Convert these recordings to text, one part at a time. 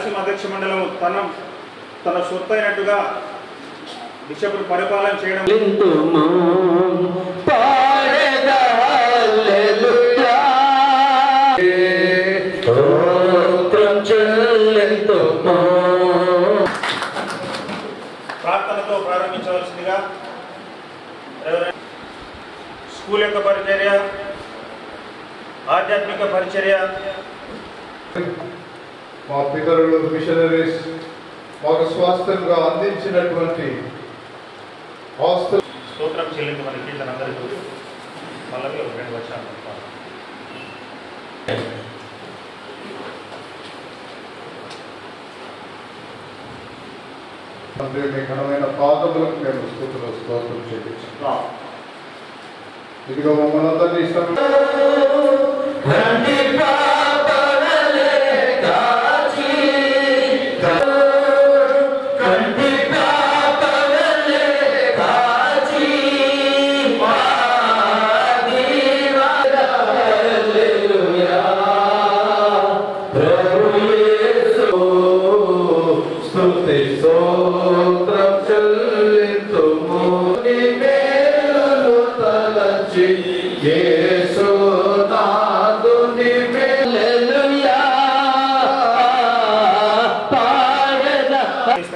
రాయలసీమ అధ్యక్ష మండలం తన సొత్తైనట్టుగా బిషప్ను పరిపాలన చేయడం ప్రార్థనతో ప్రారంభించవలసిందిగా స్కూల్ యొక్క పరిచర్య, ఆధ్యాత్మిక పరిచర్య, మా పితరులు మిషనరీస్ మాకు స్వాస్థ్యంగా అందించినటువంటి స్తోత్రం చెల్లించమని కీర్తనందరికీ మళ్ళీ ఒక 2 వర్షాలు తండ్రి మీ ఘనమైన పాదములకు మేము స్తోత్రం చెల్లించున్నాం. ఇదిగో మమ్మల్ని అందరినీ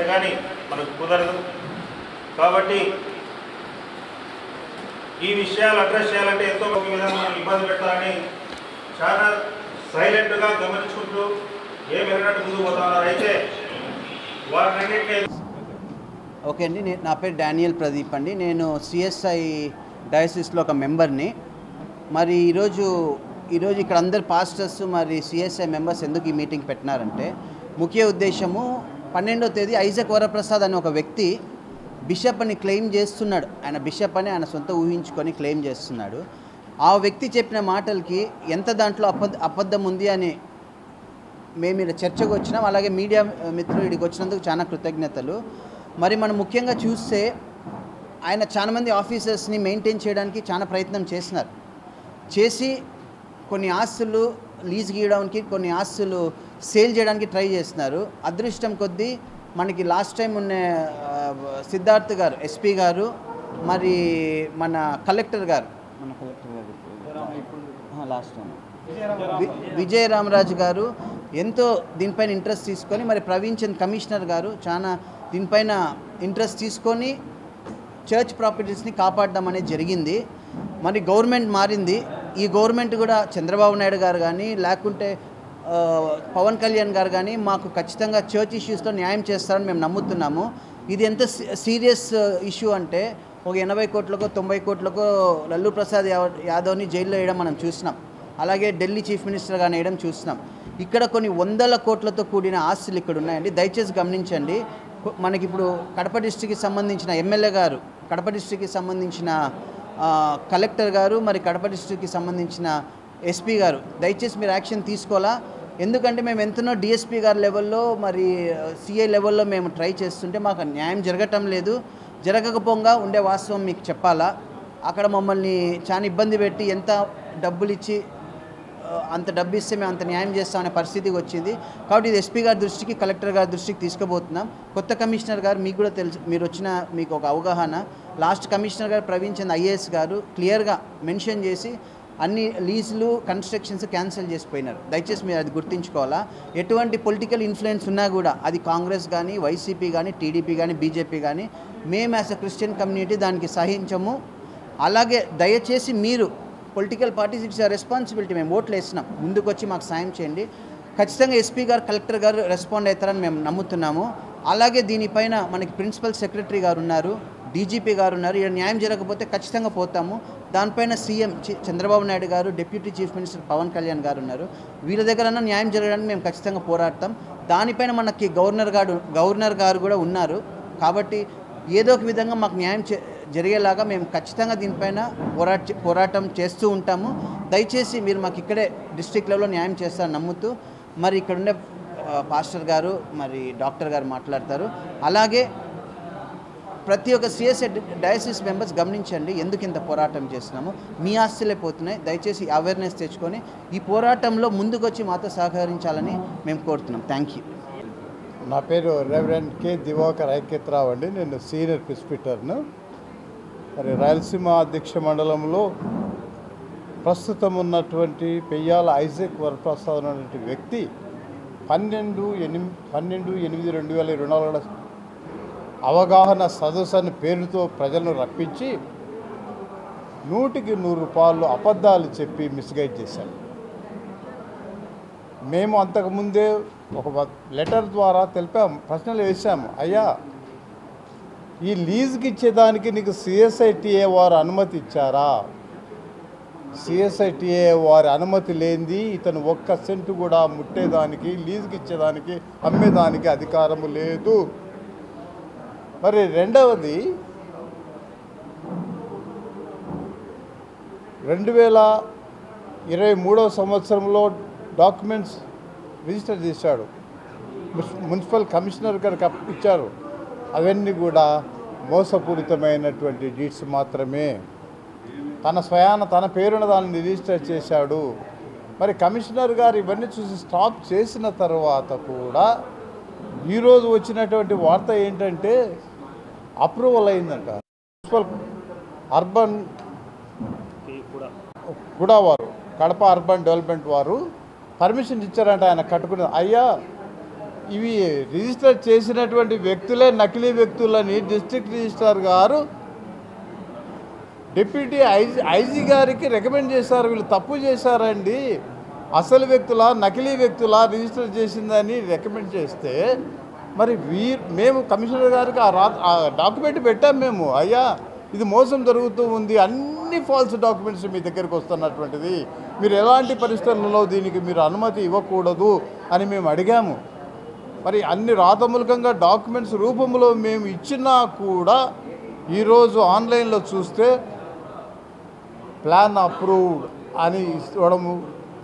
కానీ మనకు కుదరదు. కాబట్టి ఈ విషయాలు అడ్రస్ చేయాలంటే ఎంతో ఒక విధంగా మనం ఇబ్బంది పెట్టాలని చాలా సైలెంట్గా గమనించుకుంటూ ఏం ఎన్నట్టు ముందుకు పోతా ఉన్నారు. అయితే వాటిని ఓకే అండి, నా పేరు డానియల్ ప్రదీప్ అండి. నేను సిఎస్ఐ డయాసిస్లో ఒక మెంబర్ని. మరి ఈరోజు ఇక్కడ అందరు పాస్టర్స్ మరి సిఎస్ఐ మెంబర్స్ ఎందుకు ఈ మీటింగ్ పెట్టినారంటే ముఖ్య ఉద్దేశము 12వ తేదీ ఐజక్ వరప్రసాద్ అనే ఒక వ్యక్తి బిషప్ అని క్లెయిమ్ చేస్తున్నాడు. ఆయన బిషప్ అని ఆయన సొంత ఊహించుకొని క్లెయిమ్ చేస్తున్నాడు. ఆ వ్యక్తి చెప్పిన మాటలకి ఎంత దాంట్లో అబద్ధం ఉంది అని మేము ఇక్కడ చర్చకు వచ్చినాం. అలాగే మీడియా మిత్రులు ఇక్కడికి వచ్చినందుకు చాలా కృతజ్ఞతలు. మరి మనం ముఖ్యంగా చూస్తే ఆయన చాలామంది ఆఫీసర్స్ని మెయింటైన్ చేయడానికి చాలా ప్రయత్నం చేసి కొన్ని ఆస్తులు లీజ్ గీయడానికి, కొన్ని ఆస్తులు సేల్ చేయడానికి ట్రై చేస్తున్నారు. అదృష్టం కొద్దీ మనకి లాస్ట్ టైం ఉన్న సిద్ధార్థ్ గారు ఎస్పీ గారు, మరి మన కలెక్టర్ గారు లాస్ట్ టైం విజయరామరాజు గారు ఎంతో దీనిపైన ఇంట్రెస్ట్ తీసుకొని, మరి ప్రవీణ్ చంద్ కమిషనర్ గారు చాలా దీనిపైన ఇంట్రెస్ట్ తీసుకొని చర్చ్ ప్రాపర్టీస్ని కాపాడడం అనేది జరిగింది. మరి గవర్నమెంట్ మారింది. ఈ గవర్నమెంట్ కూడా చంద్రబాబు నాయుడు గారు కానీ లేకుంటే పవన్ కళ్యాణ్ గారు కానీ మాకు ఖచ్చితంగా చర్చ్ ఇష్యూస్లో న్యాయం చేస్తారని మేము నమ్ముతున్నాము. ఇది ఎంత సీరియస్ ఇష్యూ అంటే ఒక 80 కోట్లకో 90 కోట్లకో లల్లూ ప్రసాద్ యాదవ్ని జైల్లో వేయడం మనం చూసినాం. అలాగే ఢిల్లీ చీఫ్ మినిస్టర్ గారిని వేయడం చూసినాం. ఇక్కడ కొన్ని 100 కోట్లతో కూడిన ఆస్తులు ఇక్కడ ఉన్నాయండి. దయచేసి గమనించండి. మనకిప్పుడు కడప డిస్ట్రిక్ట్కి సంబంధించిన ఎమ్మెల్యే గారు, కడప డిస్ట్రిక్ట్కి సంబంధించిన కలెక్టర్ గారు, మరి కడప డిస్ట్రిక్ట్కి సంబంధించిన ఎస్పీ గారు దయచేసి మీరు యాక్షన్ తీసుకోవాలా. ఎందుకంటే మేము ఎంతనో డిఎస్పీ గారి లెవెల్లో మరి సిఐ లెవెల్లో మేము ట్రై చేస్తుంటే మాకు న్యాయం జరగటం లేదు. జరగకపోగా ఉండే వాస్తవం మీకు చెప్పాలా. అక్కడ మమ్మల్ని చాలా ఇబ్బంది పెట్టి ఎంత డబ్బులు ఇచ్చి అంత డబ్బు ఇస్తే మేము అంత న్యాయం చేస్తామనే పరిస్థితికి వచ్చింది. కాబట్టి ఇది ఎస్పీ గారి దృష్టికి, కలెక్టర్ గారి దృష్టికి తీసుకుపోతున్నాం. కొత్త కమిషనర్ గారు మీకు కూడా తెలుసు, మీరు వచ్చిన మీకు ఒక అవగాహన. లాస్ట్ కమిషనర్ గారు ప్రవీణ్ చంద్ ఐఏఎస్ గారు క్లియర్గా మెన్షన్ చేసి అన్ని లీజులు కన్స్ట్రక్షన్స్ క్యాన్సిల్ చేసిపోయినారు. దయచేసి మీరు అది గుర్తుంచుకోవాలా. ఎటువంటి పొలిటికల్ ఇన్ఫ్లుయెన్స్ ఉన్నా కూడా అది కాంగ్రెస్ కానీ, వైసీపీ కానీ, టీడీపీ కానీ, బీజేపీ కానీ, మేము యాజ్ అ క్రిస్టియన్ కమ్యూనిటీ దానికి సహించము. అలాగే దయచేసి మీరు పొలిటికల్ పార్టీస్ ఇట్స్ రెస్పాన్సిబిలిటీ, మేము ఓట్లు వేసినాం, ముందుకు వచ్చి మాకు సాయం చేయండి. ఖచ్చితంగా ఎస్పీ గారు, కలెక్టర్ గారు రెస్పాండ్ అవుతారని మేము నమ్ముతున్నాము. అలాగే దీనిపైన మనకి ప్రిన్సిపల్ సెక్రటరీ గారు ఉన్నారు, డీజీపీ గారు ఉన్నారు. ఇక్కడ న్యాయం జరగకపోతే ఖచ్చితంగా పోతాము. దానిపైన CM Chandrababu Naidu garu, deputy chief minister Pawan Kalyan garu ఉన్నారు. వీళ్ళ దగ్గరన్నా న్యాయం జరగడానికి మేము ఖచ్చితంగా పోరాడతాం. దానిపైన మనకి గవర్నర్ గారు కూడా ఉన్నారు. కాబట్టి ఏదో ఒక విధంగా మాకు న్యాయం జరిగేలాగా మేము ఖచ్చితంగా దీనిపైన పోరాటం చేస్తూ ఉంటాము. దయచేసి మీరు మాకు ఇక్కడే డిస్ట్రిక్ట్ లెవెల్లో న్యాయం చేస్తారని నమ్ముతూ మరి ఇక్కడ ఉండే పాస్టర్ గారు, మరి డాక్టర్ గారు మాట్లాడతారు. అలాగే ప్రతి ఒక్క సిఎస్ఐ డయాసిస్ మెంబర్స్ గమనించండి, ఎందుకు ఇంత పోరాటం చేస్తున్నాము. మీ ఆస్తులే పోతున్నాయి. దయచేసి అవేర్నెస్ తెచ్చుకొని ఈ పోరాటంలో ముందుకొచ్చి మాతో సహకరించాలని మేము కోరుతున్నాం. Thank you. నా పేరు రెవరెండ్ కె దివాకర్ ఐక్యత్రావు అండి. నేను సీనియర్ ప్రిస్పిటర్ను. మరి రాయలసీమ అధ్యక్ష మండలంలో ప్రస్తుతం ఉన్నటువంటి పెయ్యాల ఐజాక్ వరప్రసాద్ అనేటువంటి వ్యక్తి 12/8/2024 అవగాహన సదస్సు అనే పేరుతో ప్రజలను రప్పించి 100కి 100 అబద్ధాలు చెప్పి మిస్గైడ్ చేశారు. మేము అంతకుముందే ఒక లెటర్ ద్వారా తెలిపాము, ప్రశ్నలు వేసాము. అయ్యా, ఈ లీజుకి ఇచ్చేదానికి నీకు సిఎస్ఐటిఏ వారు అనుమతి ఇచ్చారా? సిఎస్ఐటిఏ వారి అనుమతి లేనిది ఇతను 1 సెంటు కూడా ముట్టేదానికి, లీజుకి ఇచ్చేదానికి, అమ్మేదానికి అధికారము లేదు. మరి రెండవది, 2023 సంవత్సరంలో డాక్యుమెంట్స్ రిజిస్టర్ చేశాడు, మున్సిపల్ కమిషనర్ గారికి ఇచ్చారు. అవన్నీ కూడా మోసపూరితమైనటువంటి డీడ్స్ మాత్రమే. తన స్వయాన తన పేరున దాన్ని రిజిస్టర్ చేశాడు. మరి కమిషనర్ గారు ఇవన్నీ చూసి స్టాప్ చేసిన తర్వాత కూడా ఈరోజు వచ్చినటువంటి వార్త ఏంటంటే అప్రూవల్ అయిందంట. మున్సిపల్ అర్బన్ కూడా వారు, కడప అర్బన్ డెవలప్మెంట్ వారు పర్మిషన్ ఇచ్చారంట ఆయన కట్టుకుని. అయ్యా, ఇవి రిజిస్టర్ చేసినటువంటి వ్యక్తులే నకిలీ వ్యక్తులని డిస్ట్రిక్ట్ రిజిస్ట్రార్ గారు డిప్యూటీ ఐజీ గారికి రికమెండ్ చేశారు. వీళ్ళు తప్పు చేశారండి, అసలు వ్యక్తుల నకిలీ వ్యక్తుల రిజిస్టర్ చేసిందని రికమెండ్ చేస్తే మరి మేము కమిషనర్ గారికి ఆ డాక్యుమెంట్ పెట్టాం మేము. అయ్యా, ఇది మోసం జరుగుతూ ఉంది, అన్ని ఫాల్స్ డాక్యుమెంట్స్ మీ దగ్గరికి వస్తున్నటువంటిది, మీరు ఎలాంటి పరిస్థితుల్లో దీనికి మీరు అనుమతి ఇవ్వకూడదు అని మేము అడిగాము. మరి అన్ని రాతమూలకంగా డాక్యుమెంట్స్ రూపంలో మేము ఇచ్చినా కూడా ఈరోజు ఆన్లైన్లో చూస్తే ప్లాన్ అప్రూవ్డ్ అని ఇవ్వడము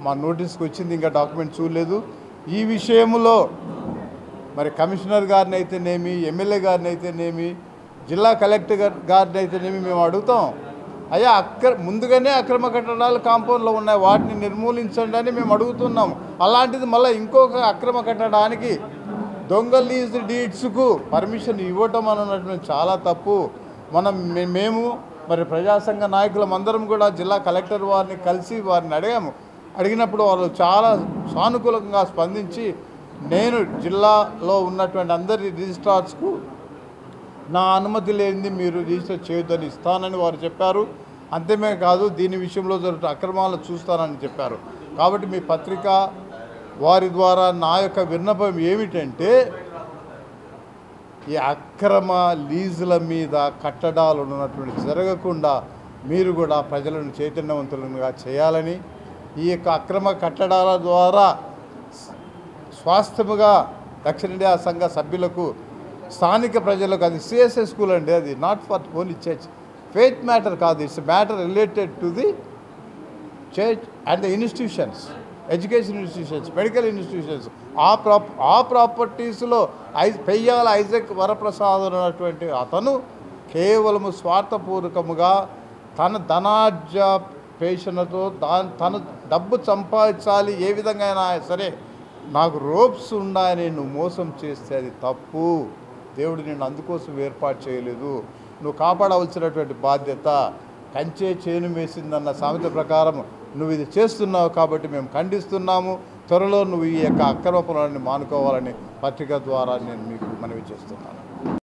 మా నోటీస్కి వచ్చింది. ఇంకా డాక్యుమెంట్ చూడలేదు. ఈ విషయంలో మరి కమిషనర్ గారిని అయితేనేమి, ఎమ్మెల్యే గారిని అయితేనేమి, జిల్లా కలెక్టర్ గారిని అయితేనేమి మేము అడుగుతాం. అయ్యా, ముందుగానే అక్రమ కట్టడాలు కాంపౌండ్లో ఉన్నాయి, వాటిని నిర్మూలించండి అని మేము అడుగుతున్నాం. అలాంటిది మళ్ళీ ఇంకొక అక్రమ కట్టడానికి దొంగ లీజ్ డీడ్స్కు పర్మిషన్ ఇవ్వటం అన్నటువంటి చాలా తప్పు. మేము మరి ప్రజాసంఘ నాయకులం అందరం కూడా జిల్లా కలెక్టర్ వారిని కలిసి వారిని అడిగినప్పుడు వాళ్ళు చాలా సానుకూలంగా స్పందించి నేను జిల్లాలో ఉన్నటువంటి అందరి రిజిస్ట్రార్స్కు నా అనుమతి లేనిది మీరు రిజిస్టర్ చేయొద్దని ఇస్తానని వారు చెప్పారు. అంతమే కాదు, దీని విషయంలో జరుగుతున్న అక్రమాలను చూస్తానని చెప్పారు. కాబట్టి మీ పత్రిక వారి ద్వారా నా యొక్క విన్నపం ఏమిటంటే, ఈ అక్రమ లీజుల మీద కట్టడాలు ఉన్నటువంటి జరగకుండా మీరు కూడా ప్రజలను చైతన్యవంతులుగా చేయాలని, ఈ యొక్క అక్రమ కట్టడాల ద్వారా స్వాస్థ్యముగా దక్షిణ ఇండియా సంఘ సభ్యులకు, స్థానిక ప్రజలకు, అది సిఎస్ఐ స్కూల్ అండి, అది not for only church, faith matter కాదు, it's matter related to the church and the institutions, education institutions, medical institutions. ఆ ప్రాపర్టీస్లో పెయ్యాల ఐజాక్ వరప్రసాద్ అన్నటువంటి అతను కేవలము స్వార్థపూర్వకముగా తన ధనార్జపేషణతో తను డబ్బు సంపాదించాలి, ఏ విధంగా అయినా సరే నాకు రోప్స్ ఉన్నాయని నువ్వు మోసం చేస్తే అది తప్పు. దేవుడు నిన్ను అందుకోసం ఏర్పాటు చేయలేదు. నువ్వు కాపాడవలసినటువంటి బాధ్యత కంచే చేను వేసిందన్న సామెత ప్రకారం నువ్వు ఇది చేస్తున్నావు. కాబట్టి మేము ఖండిస్తున్నాము. త్వరలో నువ్వు ఈ యొక్క అక్రమ పనులను మానుకోవాలని పత్రిక ద్వారా నేను మీకు మనవి చేస్తున్నాను.